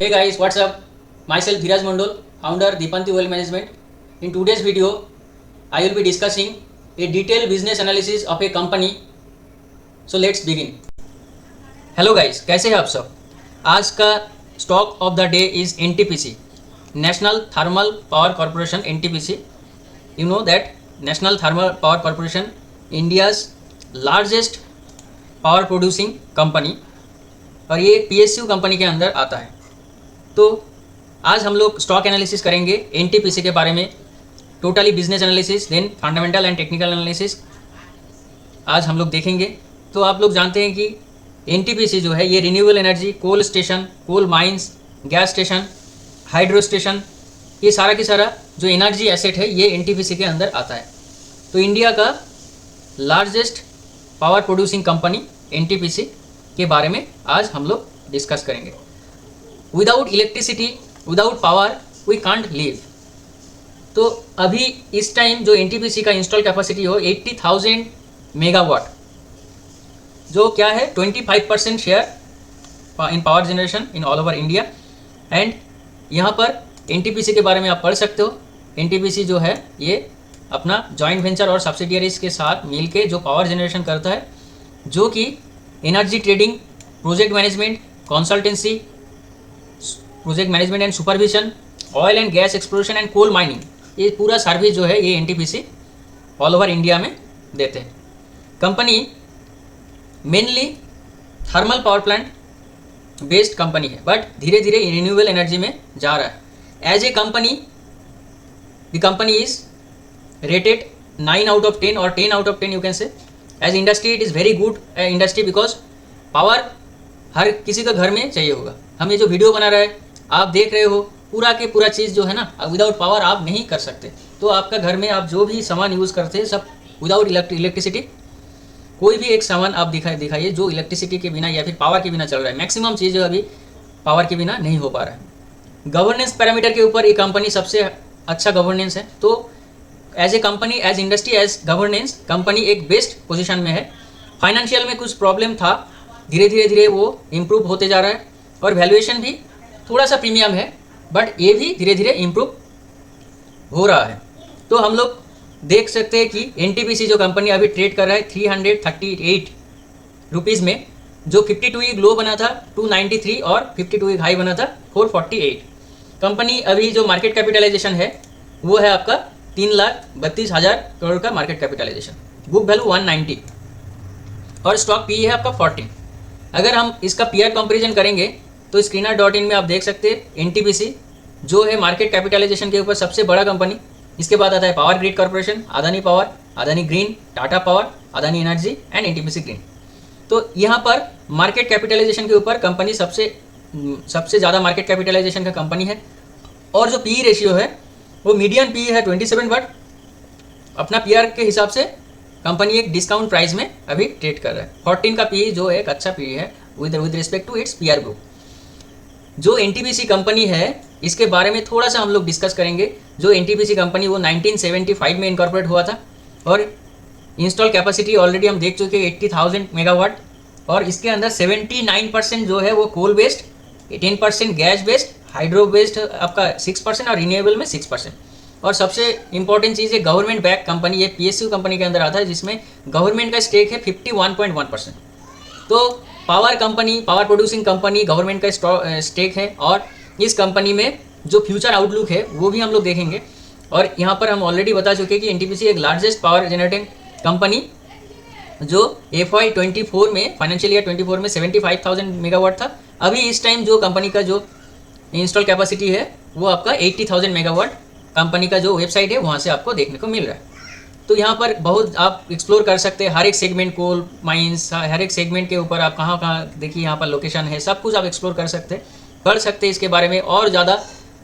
Hey guys, what's up? Myself Dhiraj Mondol, founder Deepanti Wealth Management. In today's video, I will be discussing a detailed business analysis of a company. So let's begin. Hello guys, कैसे हैं आप सब? आज का stock of the day is NTPC, national thermal power corporation NTPC. You know that national thermal power corporation India's largest power producing company और ये PSU company के अंदर आता है. तो आज हम लोग स्टॉक एनालिसिस करेंगे एनटीपीसी के बारे में, totally business analysis, then fundamental and technical analysis आज हम लोग देखेंगे. तो आप लोग जानते हैं कि एनटीपीसी जो है ये renewable energy, coal station, coal mines, gas station, hydro station, ये सारा की सारा जो एनर्जी एसेट है ये एनटीपीसी के अंदर आता है. तो इंडिया का largest power producing company NTPC के बारे में आज हम लोग डिस्कस करेंगे. Without electricity, without power we can't live. तो अभी इस टाइम जो एनटीपीसी का इंस्टॉल कैपेसिटी हो 80,000 मेगावाट, जो क्या है 25% share in power generation in all over India. And यहाँ पर एनटीपीसी के बारे में आप पढ़ सकते हो. एनटीपीसी जो है ये अपना जॉइंट वेंचर और सब्सिडियरीज के साथ मिलके जो पावर जनरेशन करता है, जो कि energy trading, project management, consultancy, project management and supervision, oil and gas exploration and coal mining, ये पूरा सर्विस जो है ये एनटीपीसी ऑल ओवर इंडिया में देते हैं. Company mainly thermal power plant based company है, बट धीरे धीरे रिन्यूएबल एनर्जी में जा रहा है. As a company the company is rated 9 out of 10 और 10 out of 10 you can say. As industry it is very good industry, because power हर किसी का घर में चाहिए होगा. हम ये जो वीडियो बना रहे हैं, आप देख रहे हो, पूरा के पूरा चीज़ जो है ना, विदाउट पावर आप नहीं कर सकते. तो आपका घर में आप जो भी सामान यूज़ करते हैं सब विदाउट इलेक्ट्रिसिटी. कोई भी एक सामान आप दिखाइए जो इलेक्ट्रिसिटी के बिना या फिर पावर के बिना चल रहा है. मैक्सिमम चीज़ जो अभी पावर के बिना नहीं हो पा रहा है. गवर्नेंस पैरामीटर के ऊपर ये कंपनी सबसे अच्छा गवर्नेंस है. तो as a company, as industry, as governance, company एक बेस्ट पोजीशन में है. फाइनेंशियल में कुछ प्रॉब्लम था, धीरे धीरे वो इम्प्रूव होते जा रहा है. और वैल्यूएशन भी थोड़ा सा प्रीमियम है, बट ये भी धीरे धीरे इम्प्रूव हो रहा है. तो हम लोग देख सकते हैं कि एनटीपीसी जो कंपनी अभी ट्रेड कर रहा है 338 रुपीज़ में, जो 52 वीक लो बना था 293 और 52 वीक हाई बना था 448. कंपनी अभी जो मार्केट कैपिटलाइजेशन है वो है आपका 3,32,000 करोड़ का मार्केट कैपिटलाइजेशन. बुक वैल्यू 190 और स्टॉक पी है आपका 14. अगर हम इसका पीआर कंपेरिजन करेंगे तो screener.in में आप देख सकते हैं एनटीपीसी जो है मार्केट कैपिटलाइजेशन के ऊपर सबसे बड़ा कंपनी. इसके बाद आता है power grid corporation, Adani power, Adani green, Tata power, Adani energy and NTPC green. तो यहाँ पर मार्केट कैपिटलाइजेशन के ऊपर कंपनी सबसे ज़्यादा मार्केट कैपिटलाइजेशन का कंपनी है. और जो पी रेशियो है वो मीडियन पी है 27, बट अपना पीआर के हिसाब से कंपनी एक डिस्काउंट प्राइस में अभी ट्रेड कर रहा है. 14 का पी जो एक अच्छा पी है with respect to its PR group. जो एनटीपीसी कंपनी है इसके बारे में थोड़ा सा हम लोग डिस्कस करेंगे. जो एनटीपीसी कंपनी वो 1975 में इनकॉर्पोरेट हुआ था और इंस्टॉल कैपेसिटी ऑलरेडी हम देख चुके हैं 80,000 मेगावाट. और इसके अंदर 79% जो है वो coal based, 10% gas based, hydro based आपका 6% और रिन्यूएबल में 6%. और सबसे इंपॉर्टेंट चीज़ है गवर्नमेंट बैक कंपनी, ये पीएसयू कंपनी के अंदर आता है जिसमें गवर्नमेंट का स्टेक है 51.1%. तो power company, power producing company, government का स्टेक है. और इस कंपनी में जो फ्यूचर आउटलुक है वो भी हम लोग देखेंगे. और यहाँ पर हम ऑलरेडी बता चुके हैं कि एनटीपीसी एक लार्जेस्ट पावर जनरेटिंग कंपनी जो FY24 में, फाइनेंशियल ईयर 24 में 75,000 मेगावाट था. अभी इस टाइम जो कंपनी का जो इंस्टॉल कैपेसिटी है वो आपका 80,000 मेगावाट कंपनी का जो वेबसाइट है वहाँ से आपको देखने को मिल रहा है. तो यहाँ पर बहुत आप एक्सप्लोर कर सकते हैं हर एक सेगमेंट, कोल माइंस, हर एक सेगमेंट के ऊपर आप कहाँ कहाँ देखिए, यहाँ पर लोकेशन है, सब कुछ आप एक्सप्लोर कर सकते हैं, पढ़ सकते हैं इसके बारे में. और ज़्यादा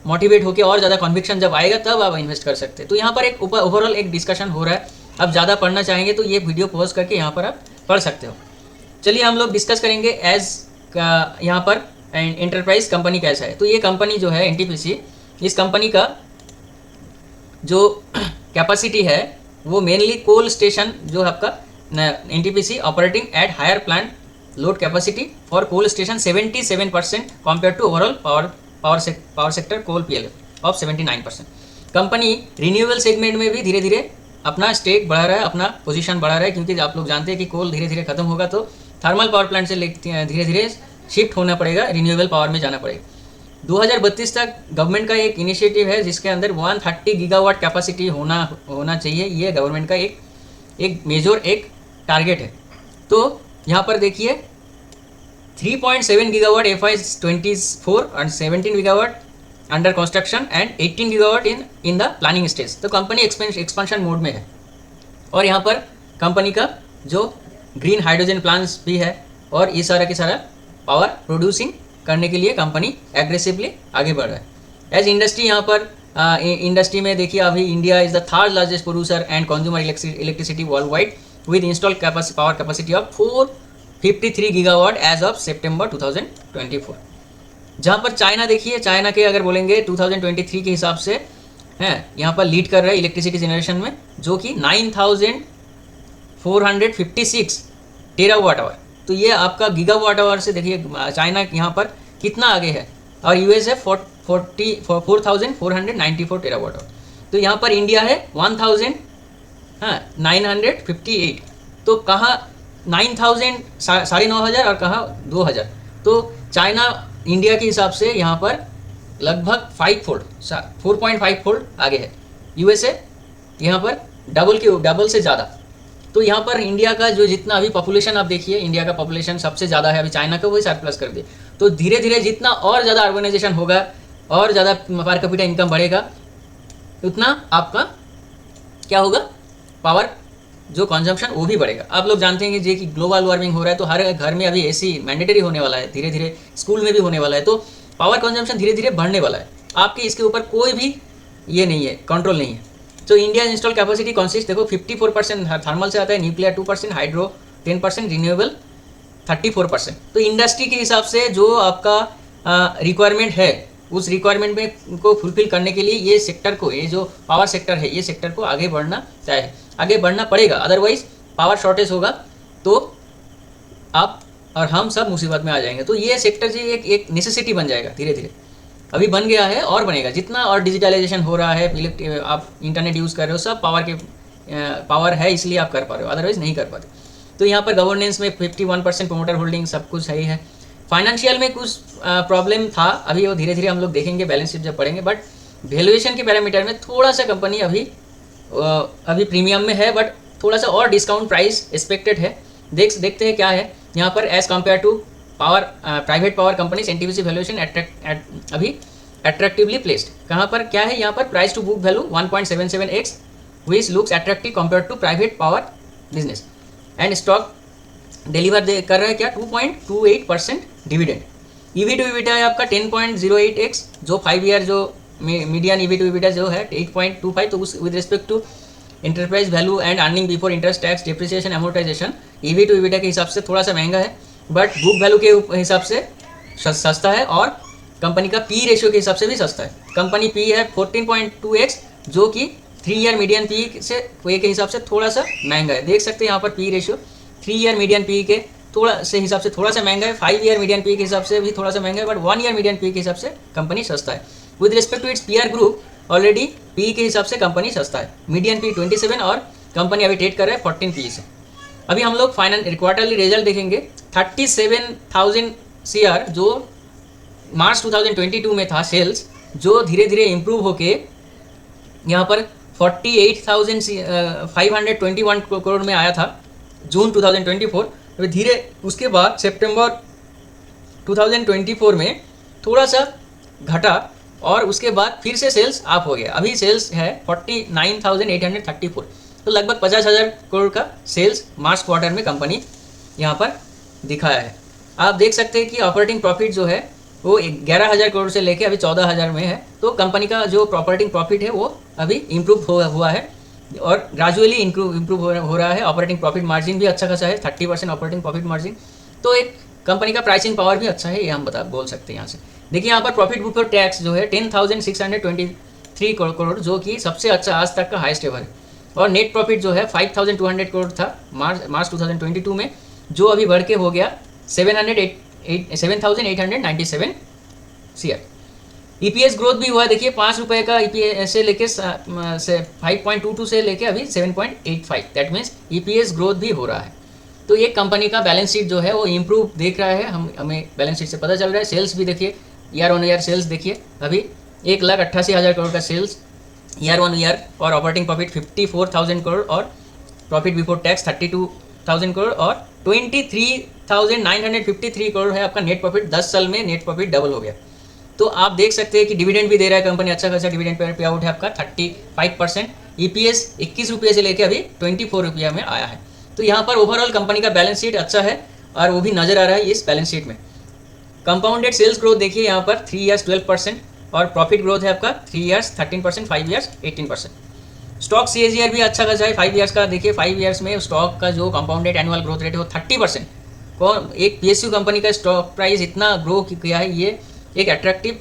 मोटिवेट होकर और ज़्यादा कन्विक्शन जब आएगा तब आप इन्वेस्ट कर सकते हैं. तो यहाँ पर एक ओवरऑल एक डिस्कशन हो रहा है. आप ज़्यादा पढ़ना चाहेंगे तो ये वीडियो पॉज करके यहाँ पर आप पढ़ सकते हो. चलिए हम लोग डिस्कस करेंगे एज यहाँ पर एंटरप्राइज कंपनी कैसा है. तो ये कंपनी जो है एनटीपीसी, इस कंपनी का जो कैपेसिटी है वो मेनली कोल स्टेशन जो आपका NTPC operating at higher plant load capacity for coal station 77% compared to overall power power sector coal PLF of 79%। Company renewable segment में भी धीरे धीरे अपना स्टेक बढ़ा रहा है, अपना पोजीशन बढ़ा रहा है, क्योंकि आप लोग जानते हैं कि कोल धीरे धीरे खत्म होगा तो थर्मल पावर प्लांट से धीरे धीरे शिफ्ट होना पड़ेगा, रिन्यूएबल पावर में जाना पड़ेगा। 2032 तक गवर्नमेंट का एक इनिशिएटिव है जिसके अंदर 130 गीगावाट कैपेसिटी होना चाहिए। ये गवर्नमेंट का एक मेजर एक टारगेट है। तो यहाँ पर देखिए 3.7 गीगावाट FY24 और 17 gigawatt under construction and 18 gigawatt in the planning stage. तो कंपनी एक्सपेंशन मोड में है। और यहाँ पर कंपनी का जो ग्रीन हाइड्रोजन प्लांट्स भी है और ये सारा के सारा पावर प्रोड्यूसिंग करने के लिए कंपनी एग्रेसिवली आगे बढ़ रहा है। एज इंडस्ट्री यहाँ पर इंडस्ट्री में देखिए अभी India is the third largest producer and consumer electricity world wide with install power capacity of 453 gigawatt as of September 2024। जहाँ पर चाइना देखिए, चाइना के अगर बोलेंगे 2023 के हिसाब से हैं यहाँ पर लीड कर रहा है इलेक्ट्रिसिटी जनरेशन में, जो कि 9456 टेरावाट आवर। तो ये आपका गीगावाट आवर से देखिए चाइना यहाँ पर कितना आगे है, और यूएस है 4494 टेरावाट आवर। तो यहाँ पर इंडिया है 1958। तो कहाँ 9000 9,500 और कहाँ 2000। तो चाइना इंडिया के हिसाब से यहाँ पर लगभग 4.5 फोल्ड आगे है। यूएसए यहाँ पर डबल से ज़्यादा। तो यहाँ पर इंडिया का जो जितना अभी पॉपुलेशन आप देखिए, इंडिया का पॉपुलेशन सबसे ज़्यादा है, अभी चाइना का वही सरप्लस कर दिए। तो धीरे धीरे जितना और ज़्यादा अर्बनाइजेशन होगा और ज़्यादा पर कैपिटा इनकम बढ़ेगा, उतना आपका क्या होगा, पावर जो कंजम्पशन वो भी बढ़ेगा। आप लोग जानते हैं कि ग्लोबल वार्मिंग हो रहा है तो हर घर में अभी AC मैंडेटरी होने वाला है, धीरे धीरे स्कूल में भी होने वाला है। तो पावर कंजम्पशन धीरे धीरे बढ़ने वाला है। आपके इसके ऊपर कोई भी ये नहीं है, कंट्रोल नहीं है। तो इंडिया इंस्टॉल कैपेसिटी कॉन्सिस्ट देखो 54% थर्मल से आता है, न्यूक्लियर 2%, हाइड्रो 10%, रिन्यूएबल 34%। तो इंडस्ट्री के हिसाब से जो आपका रिक्वायरमेंट है उस रिक्वायरमेंट में को फुलफिल करने के लिए ये सेक्टर को, ये जो पावर सेक्टर है, ये सेक्टर को आगे बढ़ना पड़ेगा। अदरवाइज पावर शॉर्टेज होगा तो आप और हम सब मुसीबत में आ जाएंगे। तो ये सेक्टर जी एक नेसेसिटी बन जाएगा, धीरे धीरे अभी बन गया है और बनेगा। जितना और डिजिटलाइजेशन हो रहा है, आप इंटरनेट यूज़ कर रहे हो, सब पावर है, इसलिए आप कर पा रहे हो, अदरवाइज नहीं कर पाते। तो यहाँ पर गवर्नेंस में 51% प्रोमोटर होल्डिंग, सब कुछ सही है। फाइनेंशियल में कुछ प्रॉब्लम था, अभी वो धीरे धीरे हम लोग देखेंगे बैलेंस शीट जब पढ़ेंगे। बट वैल्यूएशन के पैरामीटर में थोड़ा सा कंपनी अभी प्रीमियम में है, बट थोड़ा सा और डिस्काउंट प्राइस एक्सपेक्टेड है। देखते हैं क्या है यहाँ पर as compare to private power companies NTPC valuation अभी अट्रैक्टिवली प्लेस्ड। कहाँ पर क्या है, यहाँ पर price to book value 1.77x which looks attractive compare to private power business. And stock deliver कर रहा है क्या, 2.28% डिविडेंड। EV टू EBITDA है आपका 10.08x, जो 5 ईयर जो मीडियन EV टू EBITDA जो है 8.25। तो उस with respect to enterprise value and earning before interest, tax, depreciation, amortization EV to EBITDA के हिसाब से थोड़ा सा महंगा है, बट बुक वैल्यू के हिसाब से सस्ता है और कंपनी का P रेशियो के हिसाब से भी सस्ता है। कंपनी P है 14.2x, जो कि 3 ईयर मीडियन P से के हिसाब से थोड़ा सा महंगा है। देख सकते हैं यहाँ पर P ratio 3 year median P के हिसाब से थोड़ा सा महंगा है, 5 ईयर मीडियन P के हिसाब से भी थोड़ा सा महंगा है, बट 1 ईयर मीडियन P के हिसाब से कंपनी सस्ता है। With respect to its peer group already P के हिसाब से कंपनी सस्ता है। मीडियन P 27 और कंपनी अभी ट्रेड कर रहा है 14 PE से। अभी हम लोग क्वार्टरली रिजल्ट देखेंगे। 37,000 CR जो मार्च 2022 में था सेल्स, जो धीरे धीरे इम्प्रूव होके यहाँ पर 48,521 करोड़ में आया था जून 2024। अभी धीरे उसके बाद सितंबर 2024 में थोड़ा सा घटा और उसके बाद फिर से सेल्स अप हो गया। अभी सेल्स है 49,834। तो लगभग 50,000 करोड़ का सेल्स मार्च क्वार्टर में कंपनी यहाँ पर दिखाया है। आप देख सकते हैं कि ऑपरेटिंग प्रॉफिट जो है वो 11,000 करोड़ से लेके अभी 14,000 में है। तो कंपनी का जो ऑपरेटिंग प्रॉफिट है वो अभी इम्प्रूव हुआ है और ग्रेजुअली इम्प्रूव हो रहा है। ऑपरेटिंग प्रॉफिट मार्जिन भी अच्छा खासा है, 30% ऑपरेटिंग प्रॉफिट मार्जिन। तो एक कंपनी का प्राइसिंग पावर भी अच्छा है, ये हम बोल सकते हैं। यहाँ से देखिए यहाँ पर प्रॉफिट बिफोर टैक्स जो है 10,623 करोड़, जो कि सबसे अच्छा आज तक का हाईएस्ट एवर है। और नेट प्रॉफिट जो है 5,200 करोड़ था मार्च 2022 में, जो अभी बढ़ के हो गया 7,897 CR। ईपीएस ग्रोथ भी हुआ है, देखिए 5 रुपये का ईपीएस से लेके 5.22 से लेके अभी 7.85, दैट मीन्स ईपीएस ग्रोथ भी हो रहा है। तो ये कंपनी का बैलेंस शीट जो है वो इम्प्रूव देख रहा है, हमें बैलेंस शीट से पता चल रहा है। सेल्स भी देखिए, ईयर ऑन ईयर सेल्स देखिए, अभी 1,88,000 करोड़ का सेल्स ईयर ऑन ईयर, और ऑपरेटिंग प्रॉफिट 54,000 करोड़, और प्रॉफिट बिफोर टैक्स 32,000 करोड़, और 23,953 करोड़ है आपका नेट प्रॉफिट। 10 साल में नेट प्रॉफिट डबल हो गया। तो आप देख सकते हैं कि डिविडेंड भी दे रहा है कंपनी, अच्छा खासा डिविडेंड पे आउट है आपका 35%। ईपीएस 21 रुपये से लेकर अभी 24 रुपया में आया है। तो यहाँ पर ओवरऑल कंपनी का बैलेंस शीट अच्छा है, और वो भी नजर आ रहा है इस बैलेंस शीट में। कंपाउंडेड सेल्स ग्रोथ देखिए यहाँ पर 3 ईयर्स 12%, और प्रॉफिट ग्रोथ है आपका 3 ईयर्स 13%, 5 ईयर्स 18%। स्टॉक सीएजीआर भी अच्छा खासा है 5 ईयर्स का, देखिए 5 ईयर्स में स्टॉक का जो कंपाउंडेड एनुअल ग्रोथ रेट है वो 30%। कौन एक पीएसयू कंपनी का स्टॉक प्राइस इतना ग्रो किया है, ये एक अट्रैक्टिव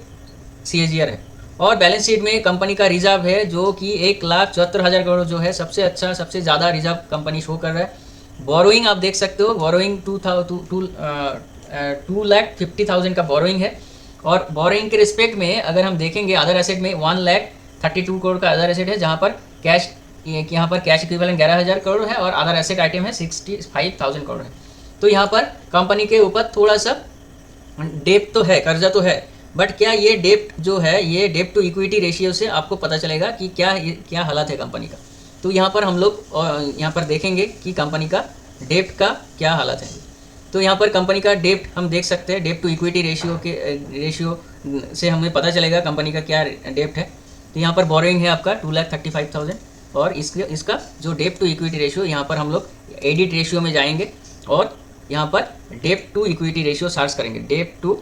सीएजीआर है। और बैलेंस शीट में कंपनी का रिजर्व है जो कि 1,74,000 करोड़ जो है सबसे अच्छा, सबसे ज़्यादा रिजर्व कंपनी शो कर रहा है। बोरोइंग आप देख सकते हो, बोरोइंग 2,50,000 का बोरोइंग है। और बोरोइंग के रिस्पेक्ट में अगर हम देखेंगे अदर एसेट में 1,32 करोड़ का अदर एसेट है, जहाँ पर कैश इक्विवेलेंट 11,000 करोड़ है, और अदर एसेट आइटम है 65,000 करोड़ है। तो यहाँ पर कंपनी के ऊपर थोड़ा सा डेप्ट तो है, कर्जा तो है, बट क्या ये डेप्ट जो है, ये डेप्ट टू इक्विटी रेशियो से आपको पता चलेगा कि क्या हालत है कंपनी का। तो यहाँ पर हम लोग यहाँ पर देखेंगे कि कंपनी का डेप्ट का क्या हालत है। तो यहाँ पर कंपनी का डेप्ट हम देख सकते हैं, डेप्ट टू इक्विटी रेशियो से हमें पता चलेगा कंपनी का क्या डेप्ट है। तो यहाँ पर बोरोइंग है आपका 2,35,000, और इसका जो डेप्ट टू इक्विटी रेशियो, यहाँ पर हम लोग एडिट रेशियो में जाएंगे और यहाँ पर डेप्ट टू इक्विटी रेशियो सर्च करेंगे, डेप्ट टू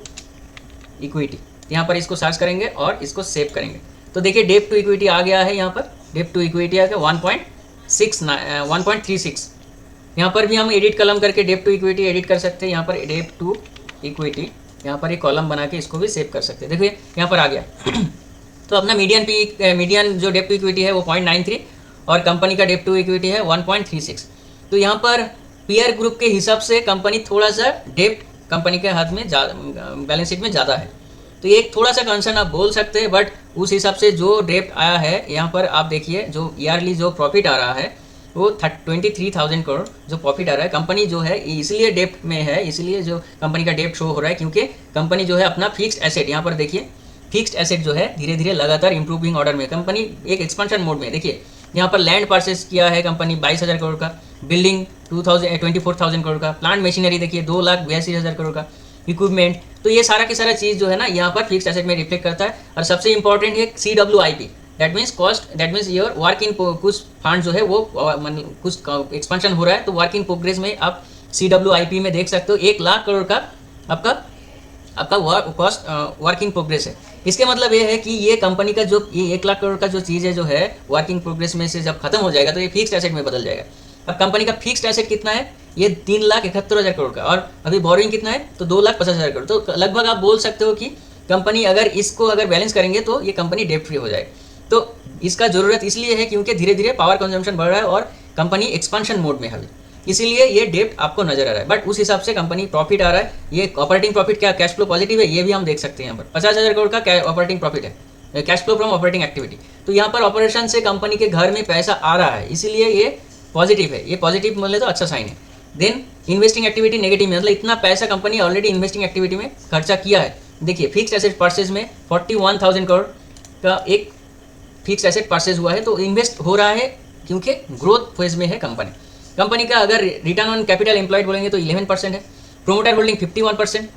इक्विटी, यहाँ पर इसको सर्च करेंगे और इसको सेव करेंगे। तो देखिए डेप्ट टू इक्विटी आ गया है, यहाँ पर डेप्ट टू इक्विटी आ गया 1.36। यहाँ पर भी हम एडिट कॉलम करके डेप्ट टू इक्विटी एडिट कर सकते हैं। यहाँ पर डेप्ट टू इक्विटी, यहाँ पर एक कॉलम बना के इसको भी सेव कर सकते हैं। देखिए यहाँ पर आ गया। तो अपना मीडियन जो डेप्ट टू इक्विटी है वो 0.93, और कंपनी का डेप्ट टू इक्विटी है 1.36। तो यहाँ पर पीयर ग्रुप के हिसाब से कंपनी थोड़ा सा डेप्ट कंपनी के हाथ में बैलेंस शीट में ज़्यादा है। तो ये थोड़ा सा कंसर्न आप बोल सकते हैं, बट उस हिसाब से जो डेप्ट आया है, यहाँ पर आप देखिए जो ईयरली जो प्रॉफिट आ रहा है वो 23,000 करोड़ जो प्रॉफिट आ रहा है। कंपनी जो है इसलिए डेप्ट में है, इसलिए जो कंपनी का डेप्ट शो हो रहा है, क्योंकि कंपनी जो है अपना फिक्स्ड एसेट, यहाँ पर देखिए फिक्स्ड एसेट जो है धीरे धीरे लगातार इंप्रूविंग ऑर्डर में, कंपनी एक एक्सपेंशन मोड में। देखिए यहाँ पर लैंड परचेस किया है कंपनी 22,000 करोड़ का, बिल्डिंग 24,000 करोड़ का, प्लांट मशीनरी देखिए 2,82,000 करोड़ का, इक्विपमेंट। तो ये सारा की सारा चीज़ जो है ना यहाँ पर फिक्स्ड एसेट में रिफ्लेक्ट करता है। और सबसे इंपॉर्टेंट है CWIP, that means cost, that means your work in, कुछ फंड जो है वो कुछ एक्सपेंशन हो रहा है, तो वर्क इन प्रोग्रेस में आप CWIP में देख सकते हो 1,00,000 करोड़ का आपका वर्क इन प्रोग्रेस है। इसके मतलब ये है कि ये कंपनी का जो ये 1,00,000 करोड़ का जो चीज़ है जो है वर्क इन प्रोग्रेस में से जब खत्म हो जाएगा तो ये फिक्स्ड एसेट में बदल जाएगा। अब कंपनी का फिक्स्ड एसेट कितना है, ये 3,71,000 करोड़ का, और अभी बोरिंग कितना है तो 2,50,000 करोड़। तो लगभग आप बोल सकते हो कि कंपनी अगर इसको अगर बैलेंस करेंगे तो ये कंपनी डेप्ट फ्री हो जाएगी। तो इसका ज़रूरत इसलिए है क्योंकि धीरे धीरे पावर कंजम्पशन बढ़ रहा है और कंपनी एक्सपेंशन मोड में है अभी, इसीलिए ये डेप्ट आपको नजर आ रहा है। बट उस हिसाब से कंपनी प्रॉफिट आ रहा है, ये ऑपरेटिंग प्रॉफिट क्या कैश फ्लो पॉजिटिव है, ये भी हम देख सकते हैं। यहाँ पर 50,000 करोड़ का ऑपरेटिंग प्रॉफिट है, cash flow from operating activity. तो यहाँ पर ऑपरेशन से कंपनी के घर में पैसा आ रहा है, इसीलिए ये पॉजिटिव है। ये पॉजिटिव मतलब तो अच्छा साइन है। देन इन्वेस्टिंग एक्टिविटी नेगेटिव में, मतलब इतना पैसा कंपनी ऑलरेडी इन्वेस्टिंग एक्टिविटी में खर्चा किया है। देखिए फिक्स्ड एसेट परचेज में 41,000 करोड़ का एक फिक्स्ड एसेट परचेज हुआ है, तो इन्वेस्ट हो रहा है क्योंकि ग्रोथ फेज में है कंपनी का अगर रिटर्न ऑन कैपिटल एम्प्लॉयड बोलेंगे तो 11% है, प्रोमोटर होल्डिंग 51%,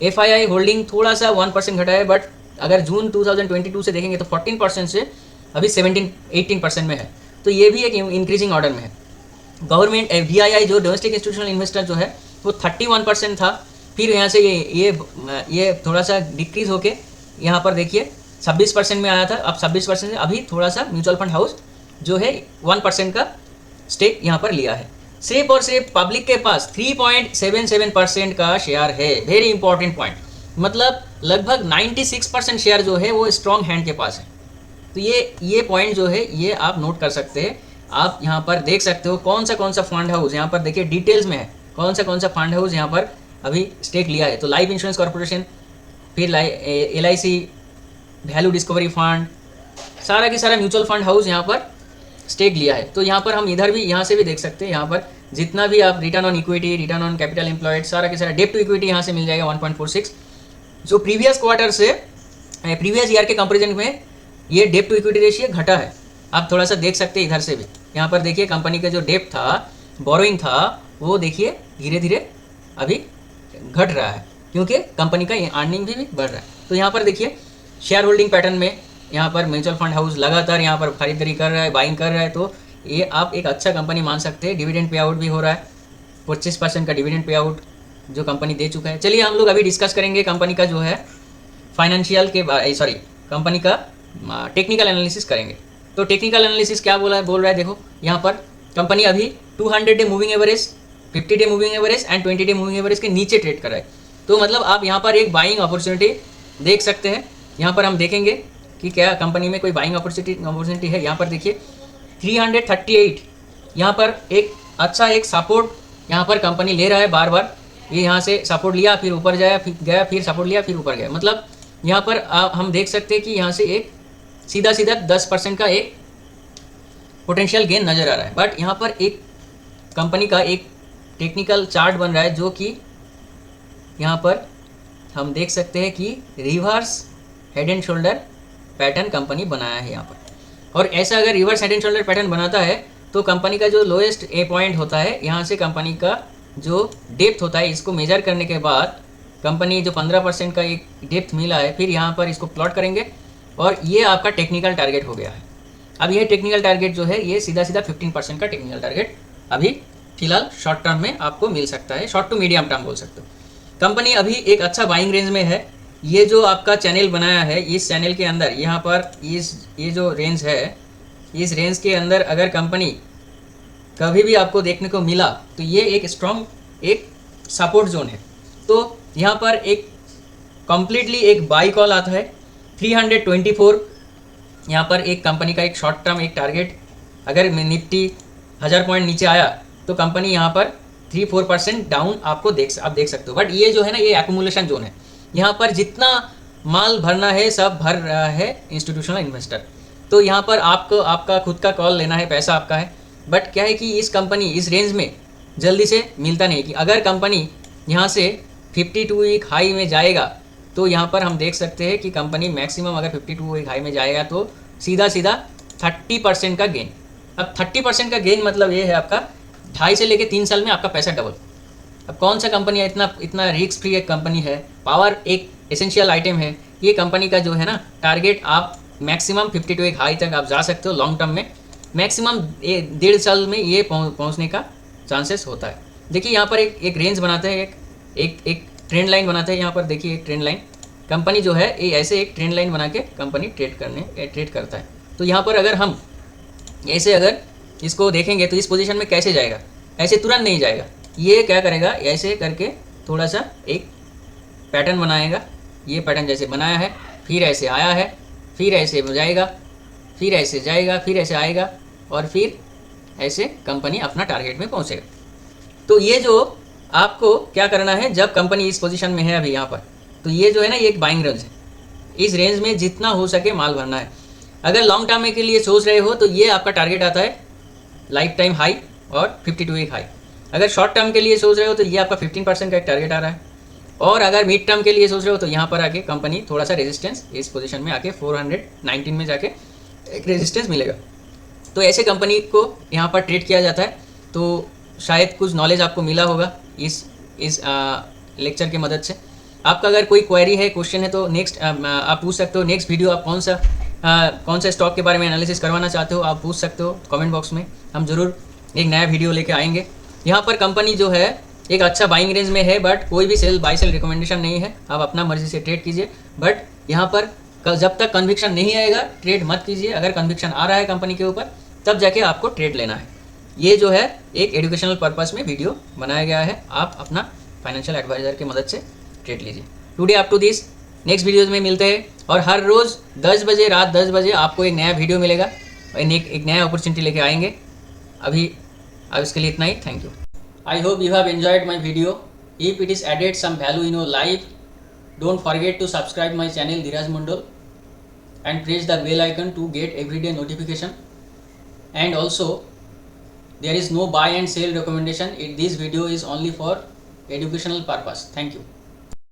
FII होल्डिंग थोड़ा सा 1% घटा है, बट अगर जून 2022 से देखेंगे तो 14% से अभी 18% में है, तो ये भी एक इंक्रीजिंग ऑर्डर में है। गवर्नमेंट VII जो डोमेस्टिक इंस्टीट्यूशनल इन्वेस्टर जो है वो 31% था, फिर यहाँ से ये थोड़ा सा डिक्रीज होके यहाँ पर देखिए 26% में आया था, अब 26% से अभी थोड़ा सा म्यूचुअल फंड हाउस जो है 1% का स्टेक यहाँ पर लिया है। सिर्फ और सिर्फ पब्लिक के पास 3.77% का शेयर है। वेरी इंपॉर्टेंट पॉइंट, मतलब लगभग 96% शेयर जो है वो स्ट्रॉन्ग हैंड के पास है। तो ये पॉइंट जो है ये आप नोट कर सकते हैं। आप यहाँ पर देख सकते हो कौन सा फंड हाउस, यहाँ पर देखिए डिटेल्स में है कौन सा फंड हाउस यहाँ पर अभी स्टेक लिया है। तो लाइफ इंश्योरेंस कॉर्पोरेशन, फिर LIC, वैल्यू डिस्कवरी फंड, सारा की सारा म्यूचुअल फंड हाउस यहाँ पर स्टेक लिया है। तो यहाँ पर हम इधर भी यहाँ से भी देख सकते हैं, यहाँ पर जितना भी आप return on equity, return on capital employed, सारा के सारा डेट टू इक्विटी यहाँ से मिल जाएगा 1.46, जो प्रीवियस क्वार्टर से प्रीवियस ईयर के कंपेरिजन में ये डेट टू इक्विटी रेशियो घटा है। आप थोड़ा सा देख सकते हैं इधर से भी, यहाँ पर देखिए कंपनी का जो डेट था, बोरोइंग था, वो देखिए धीरे धीरे अभी घट रहा है क्योंकि कंपनी का अर्निंग भी बढ़ रहा है। तो यहाँ पर देखिए शेयर होल्डिंग पैटर्न में यहाँ पर म्यूचुअल फंड हाउस लगातार यहाँ पर खरीदारी कर रहा है, बाइंग कर रहा है, तो ये आप एक अच्छा कंपनी मान सकते हैं। डिविडेंड पे आउट भी हो रहा है, 25% का डिविडेंड पे आउट जो कंपनी दे चुका है। चलिए हम लोग अभी डिस्कस करेंगे कंपनी का जो है फाइनेंशियल के कंपनी का टेक्निकल एनालिसिस करेंगे। तो टेक्निकल एनालिसिस क्या बोल रहा है, देखो यहाँ पर कंपनी अभी 200 day moving average, 50 day moving average and 20 day moving average के नीचे ट्रेड कर रहा है। तो मतलब आप यहाँ पर एक बाइंग अपॉर्चुनिटी देख सकते हैं। यहाँ पर हम देखेंगे कि क्या कंपनी में कोई बाइंग अपॉर्चुनिटी है। यहाँ पर देखिए 338, यहाँ पर एक अच्छा एक सपोर्ट यहाँ पर कंपनी ले रहा है बार बार। ये यहाँ से सपोर्ट लिया, फिर ऊपर जाया, फिर गया, फिर सपोर्ट लिया, फिर ऊपर गया। मतलब यहाँ पर हम देख सकते हैं कि यहाँ से एक सीधा 10% का एक पोटेंशियल गेन नज़र आ रहा है। बट यहाँ पर एक कंपनी का एक टेक्निकल चार्ट बन रहा है जो कि यहाँ पर हम देख सकते हैं कि reverse head and shoulder pattern company बनाया है यहाँ पर। और ऐसा अगर reverse head and shoulder pattern बनाता है तो कंपनी का जो लोएस्ट ए पॉइंट होता है, यहाँ से कंपनी का जो डेप्थ होता है, इसको मेजर करने के बाद कंपनी जो 15% का एक डेप्थ मिला है, फिर यहाँ पर इसको प्लॉट करेंगे और ये आपका टेक्निकल टारगेट हो गया है। अब ये टेक्निकल टारगेट जो है ये सीधा 15% का टेक्निकल टारगेट अभी फिलहाल शॉर्ट टर्म में आपको मिल सकता है, शॉर्ट टू मीडियम टर्म बोल सकते हो। कंपनी अभी एक अच्छा बाइंग रेंज में है। ये जो आपका चैनल बनाया है, इस चैनल के अंदर यहाँ पर ये जो रेंज है, इस रेंज के अंदर अगर कंपनी कभी भी आपको देखने को मिला तो ये एक स्ट्रॉन्ग एक सपोर्ट जोन है। तो यहाँ पर एक कम्प्लीटली एक बाई कॉल आता है 324। यहाँ पर एक कंपनी का एक शॉर्ट टर्म एक टारगेट, अगर निफ्टी 1000 पॉइंट नीचे आया तो कंपनी यहाँ पर 3-4% डाउन आपको आप देख सकते हो। बट ये जो है ना, ये एक्यूमुलेशन जोन है। यहाँ पर जितना माल भरना है सब भर रहा है इंस्टीट्यूशनल इन्वेस्टर। तो यहाँ पर आपको आपका खुद का कॉल लेना है, पैसा आपका है। बट क्या है कि इस कंपनी इस रेंज में जल्दी से मिलता नहीं कि अगर कंपनी यहाँ से 52 वीक हाई में जाएगा तो यहाँ पर हम देख सकते हैं कि कंपनी मैक्सिमम अगर 52 वीक हाई में जाएगा तो सीधा 30% का गेन। अब 30% का गेन मतलब ये है आपका 2.5 से लेकर 3 साल में आपका पैसा डबल। अब कौन सा कंपनी है इतना रिस्क फ्री एक कंपनी है, पावर एक एसेंशियल आइटम है। ये कंपनी का जो है ना टारगेट आप मैक्सिमम 52 एक हाई तक आप जा सकते हो लॉन्ग टर्म में। मैक्सिमम 1.5 साल में ये पहुंचने का चांसेस होता है। देखिए यहाँ पर एक रेंज बनाते हैं, एक ट्रेंड लाइन बनाते हैं। यहाँ पर देखिए एक ट्रेंड लाइन, कंपनी जो है ये ऐसे एक ट्रेंड लाइन बना के कंपनी ट्रेड करता है। तो यहाँ पर अगर हम ऐसे अगर इसको देखेंगे तो इस पोजीशन में कैसे जाएगा, ऐसे तुरंत नहीं जाएगा। ये क्या करेगा, ऐसे करके थोड़ा सा एक पैटर्न बनाएगा। ये पैटर्न जैसे बनाया है, फिर ऐसे आया है, फिर ऐसे जाएगा, फिर ऐसे जाएगा, फिर ऐसे आएगा और फिर ऐसे कंपनी अपना टारगेट में पहुंचेगा। तो ये जो आपको क्या करना है, जब कंपनी इस पोजीशन में है अभी यहाँ पर, तो ये जो है ना, ये एक बाइंग रेंज है। इस रेंज में जितना हो सके माल भरना है। अगर लॉन्ग टर्म के लिए सोच रहे हो तो ये आपका टारगेट आता है लाइफ टाइम हाई और 52 वीक हाई। अगर शॉर्ट टर्म के लिए सोच रहे हो तो ये आपका 15% का एक टारगेट आ रहा है। और अगर मिड टर्म के लिए सोच रहे हो तो यहाँ पर आके कंपनी थोड़ा सा रेजिस्टेंस, इस पोजीशन में आके 419 में जाके एक रेजिस्टेंस मिलेगा। तो ऐसे कंपनी को यहाँ पर ट्रेड किया जाता है। तो शायद कुछ नॉलेज आपको मिला होगा इस लेक्चर की मदद से। आपका अगर कोई क्वेरी है, क्वेश्चन है तो नेक्स्ट आप पूछ सकते हो। नेक्स्ट वीडियो आप कौन सा स्टॉक के बारे में एनालिसिस करवाना चाहते हो आप पूछ सकते हो कमेंट बॉक्स में। हम ज़रूर एक नया वीडियो लेके आएंगे। यहाँ पर कंपनी जो है एक अच्छा बाइंग रेंज में है, बट कोई भी बाई सेल रिकमेंडेशन नहीं है। आप अपना मर्जी से ट्रेड कीजिए, बट यहाँ पर जब तक कन्विक्शन नहीं आएगा ट्रेड मत कीजिए। अगर कन्विक्शन आ रहा है कंपनी के ऊपर तब जाके आपको ट्रेड लेना है। ये जो है एक एजुकेशनल पर्पस में वीडियो बनाया गया है। आप अपना फाइनेंशियल एडवाइज़र की मदद से ट्रेड लीजिए। Today up to this, next videos में मिलते हैं। और हर रोज़ 10 बजे, रात 10 बजे आपको एक नया वीडियो मिलेगा, एक नया अपॉर्चुनिटी लेके आएंगे। अभी इसके लिए इतना ही। Thank you. I hope you have enjoyed my video. If it is added some value in your life, don't forget to subscribe my channel Dhiraj Mondal. and press the bell icon to get everyday notification. And also there is no buy and sell recommendation. This video is only for educational purpose. Thank you.